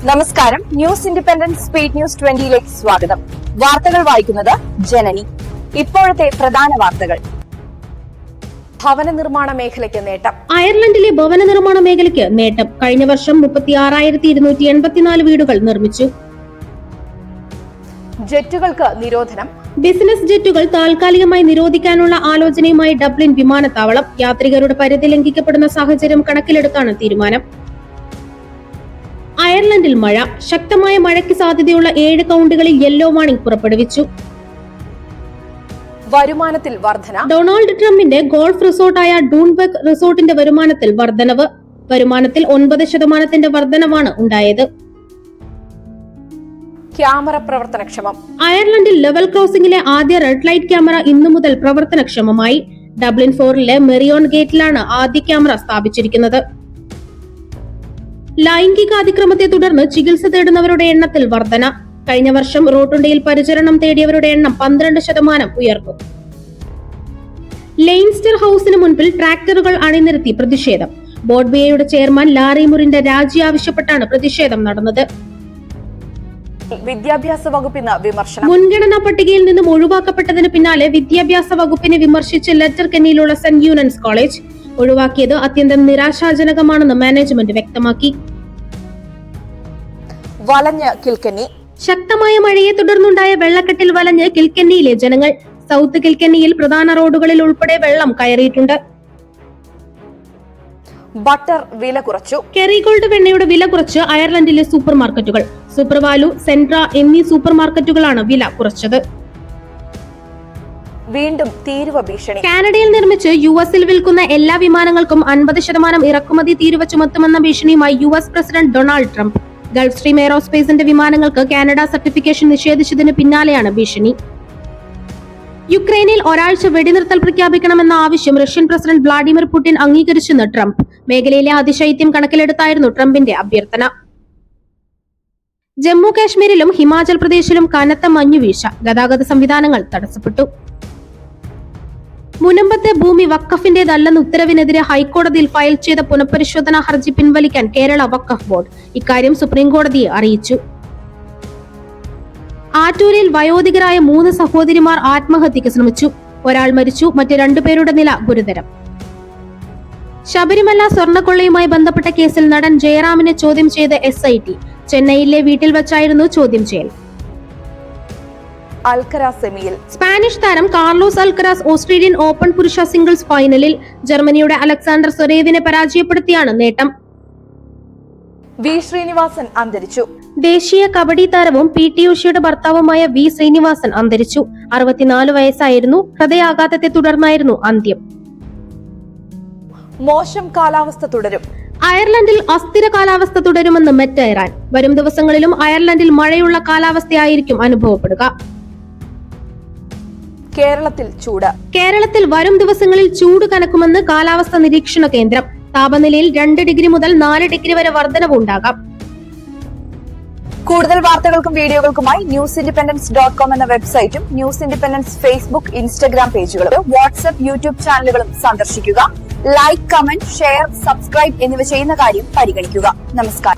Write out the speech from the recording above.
നമസ്കാരം. News independent speed news 20ലേക്ക് സ്വാഗതം. വാർത്തകൾ വായിക്കുന്നത് ജനനി. ഇപ്പോഴത്തെ പ്രധാന വാർത്തകൾ. ഭവന നിർമ്മാണ മേഖലയ്ക്ക് നേട്ടം. അയർലൻഡിലെ ഭവന നിർമ്മാണ മേഖലയ്ക്ക് നേട്ടം. കഴിഞ്ഞ വർഷം 36,284 വീടുകൾ നിർമ്മിച്ചു. ജെറ്റുകൾക്ക് നിരോധനം. ബിസിനസ് ജെറ്റുകൾ താൽക്കാലികമായി നിരോധിക്കാനുള്ള ആലോചനയുമായി ഡബ്ലിൻ വിമാനത്താവളം. യാത്രികരുടെ പരിധി ലംഘിക്കപ്പെടുന്ന സാഹചര്യം കണക്കിലെടുത്താണ് തീരുമാനം. അയർലൻഡിൽ മഴ. ശക്തമായ മഴയ്ക്ക് സാധ്യതയുള്ള 7 കൗണ്ടികളിൽ യെല്ലോ വാർണിംഗ് പുറപ്പെടുവിച്ചു. വരുമാനത്തിൽ വർധന. ഡൊണാൾഡ് ട്രംപിന്റെ ഗോൾഫ് റിസോർട്ടായ ഡൂൺബെക്ക് റിസോർട്ടിന്റെ വരുമാനത്തിൽ വർധനവ്. വരുമാനത്തിൽ 9% വർധനവാണ് ഉണ്ടായത്. ക്യാമറ പ്രവർത്തനക്ഷമം. അയർലൻഡിൽ ലെവൽ ക്രോസിംഗിലെ ആദ്യ റെഡ് ലൈറ്റ് ക്യാമറ ഇന്നു മുതൽ പ്രവർത്തനക്ഷമമായി. ഡബ്ലിൻ 4ലെ മെറിയോൺ ഗേറ്റിലാണ് ആദ്യ ക്യാമറ സ്ഥാപിച്ചിരിക്കുന്നത്. ലൈംഗിക അതിക്രമത്തെ തുടർന്ന് ചികിത്സ തേടുന്നവരുടെ എണ്ണത്തിൽ വർധന. കഴിഞ്ഞ വർഷം റോട്ടുണ്ടയിൽ പരിചരണം തേടിയവരുടെ എണ്ണം 12% ഉയർന്നു. ലെയിൻസ്റ്റർ ഹൌസിന് മുൻപിൽ ട്രാക്ടറുകൾ അണിനിരത്തി പ്രതിഷേധം. ബോഡ്ബിയയുടെ ചെയർമാൻ ലാറി മുറിന്റെ രാജി ആവശ്യപ്പെട്ടാണ് പ്രതിഷേധം നടന്നത്. വിദ്യാഭ്യാസ വകുപ്പിന് വിമർശനം. മുൻഗണനാ പട്ടികയിൽ നിന്നും ഒഴിവാക്കപ്പെട്ടതിന് പിന്നാലെ വിദ്യാഭ്യാസ വകുപ്പിനെ വിമർശിച്ച് ലെറ്റർ കെന്നിയിലുള്ള സെന്റ് യൂനൻസ് കോളേജ്. ഒഴിവാക്കിയത് അത്യന്തം നിരാശാജനകമാണെന്ന് മാനേജ്മെന്റ് വ്യക്തമാക്കി. വലഞ്ഞ് കിൽക്കന്നി. ശക്തമായ മഴയെ തുടർന്നുണ്ടായ വെള്ളക്കെട്ടിൽ വലഞ്ഞ് കിൽക്കന്നിയിലെ ജനങ്ങൾ. സൗത്ത് കിൽക്കന്നിയിൽ പ്രധാന റോഡുകളിൽ ഉൾപ്പെടെ വെള്ളം കയറിയിട്ടുണ്ട്. ബട്ടർ വില കുറച്ചു. കെറിഗോൾഡ് വെണ്ണയുടെ വില കുറച്ച് അയർലൻഡിലെ സൂപ്പർ മാർക്കറ്റുകൾ. സൂപ്പർ വാലു, സെൻട്ര എന്നീ സൂപ്പർ മാർക്കറ്റുകളാണ് വില കുറച്ചത്. വീണ്ടും തീരുവ ഭീഷണി. കാനഡയിൽ നിർമ്മിച്ച് US-ൽ വിൽക്കുന്ന എല്ലാ വിമാനങ്ങൾക്കും 50% ഇറക്കുമതി തീരുവ ചുമത്തുമെന്ന ഭീഷണിയുമായി US president Donald Trump. Gulfstream എയറോസ്പേസിന്റെ വിമാനങ്ങൾക്ക് കാനഡ സർട്ടിഫിക്കേഷൻ നിഷേധിച്ചതിന് പിന്നാലെയാണ് ഭീഷണി. യുക്രൈനിൽ ഒരാഴ്ച വെടിനിർത്തൽ പ്രഖ്യാപിക്കണമെന്ന ആവശ്യം റഷ്യൻ പ്രസിഡന്റ് വ്ളാഡിമിർ പുടിൻ അംഗീകരിച്ചെന്ന് ട്രംപ്. മേഖലയിലെ അതിശൈത്യം കണക്കിലെടുത്തായിരുന്നു ട്രംപിന്റെ അഭ്യർത്ഥന. ജമ്മു കാശ്മീരിലും ഹിമാചൽ പ്രദേശിലും കനത്ത മഞ്ഞുവീഴ്ച. ഗതാഗത സംവിധാനങ്ങൾ തടസ്സപ്പെട്ടു. മുനമ്പത്തെ ഭൂമി വഖഫിന്റേതല്ലെന്ന ഉത്തരവിനെതിരെ ഹൈക്കോടതിയിൽ ഫയൽ ചെയ്ത പുനഃപരിശോധനാ ഹർജി പിൻവലിക്കാൻ കേരള വഖഫ് ബോർഡ്. ഇക്കാര്യം സുപ്രീംകോടതിയെ അറിയിച്ചു. ആറ്റൂരിൽ വയോധികരായ 3 സഹോദരിമാർ ആത്മഹത്യക്ക് ശ്രമിച്ചു. ഒരാൾ മരിച്ചു, മറ്റ് 2 പേരുടെ നില ഗുരുതരം. ശബരിമല സ്വർണ്ണക്കൊള്ളയുമായി ബന്ധപ്പെട്ട കേസിൽ നടൻ ജയറാമിനെ ചോദ്യം ചെയ്ത SIT. ചെന്നൈയിലെ വീട്ടിൽ വെച്ചായിരുന്നു ചോദ്യം ചെയ്യൽ. അൽക്കരാസ് സെമിയിൽ. സ്പാനിഷ് താരം കാർലോസ് അൽക്കരാസ് ഓസ്ട്രേലിയൻ ഓപ്പൺ പുരുഷ സിംഗിൾസ് ഫൈനലിൽ ജർമ്മനിയുടെ അലക്സാണ്ടർ സ്വരേവിനെ പരാജയപ്പെടുത്തിയാണ് നേട്ടം. വി ശ്രീനിവാസൻ അന്തരിച്ചു. ദേശീയ കബഡി താരവും PT ഉഷയുടെ ഭർത്താവുമായ വി ശ്രീനിവാസൻ അന്തരിച്ചു. 64 വയസ്സായിരുന്നു. ഹൃദയാഘാതത്തെ തുടർന്നായിരുന്നു അന്ത്യം. മോശം കാലാവസ്ഥ തുടരും. അയർലൻഡിൽ അസ്ഥിര കാലാവസ്ഥ തുടരുമെന്ന് മെറ്റ് ഇറാൻ. വരും ദിവസങ്ങളിലും അയർലൻഡിൽ മഴയുള്ള കാലാവസ്ഥയായിരിക്കും അനുഭവപ്പെടുക. കേരളത്തിൽ ചൂട്. കേരളത്തിൽ വരും ദിവസങ്ങളിൽ ചൂട് കനക്കുമെന്ന് കാലാവസ്ഥാ നിരീക്ഷണ കേന്ദ്രം. താപനിലയിൽ 2 ഡിഗ്രി മുതൽ 4 ഡിഗ്രി വരെ വർധനവ് ഉണ്ടാകാം. കൂടുതൽ വാർത്തകൾക്കും വീഡിയോകൾക്കുമായി newsindependence.com എന്ന വെബ്സൈറ്റും ന്യൂസ് ഇൻഡിപെൻഡൻസ് ഫേസ്ബുക്ക്, ഇൻസ്റ്റഗ്രാം പേജുകളും വാട്സ്ആപ്പ്, യൂട്യൂബ് ചാനലുകളും സന്ദർശിക്കുക. ലൈക്ക്, കമന്റ്, ഷെയർ, സബ്സ്ക്രൈബ് എന്നിവ ചെയ്യുന്ന കാര്യം പരിഗണിക്കുക. നമസ്കാരം.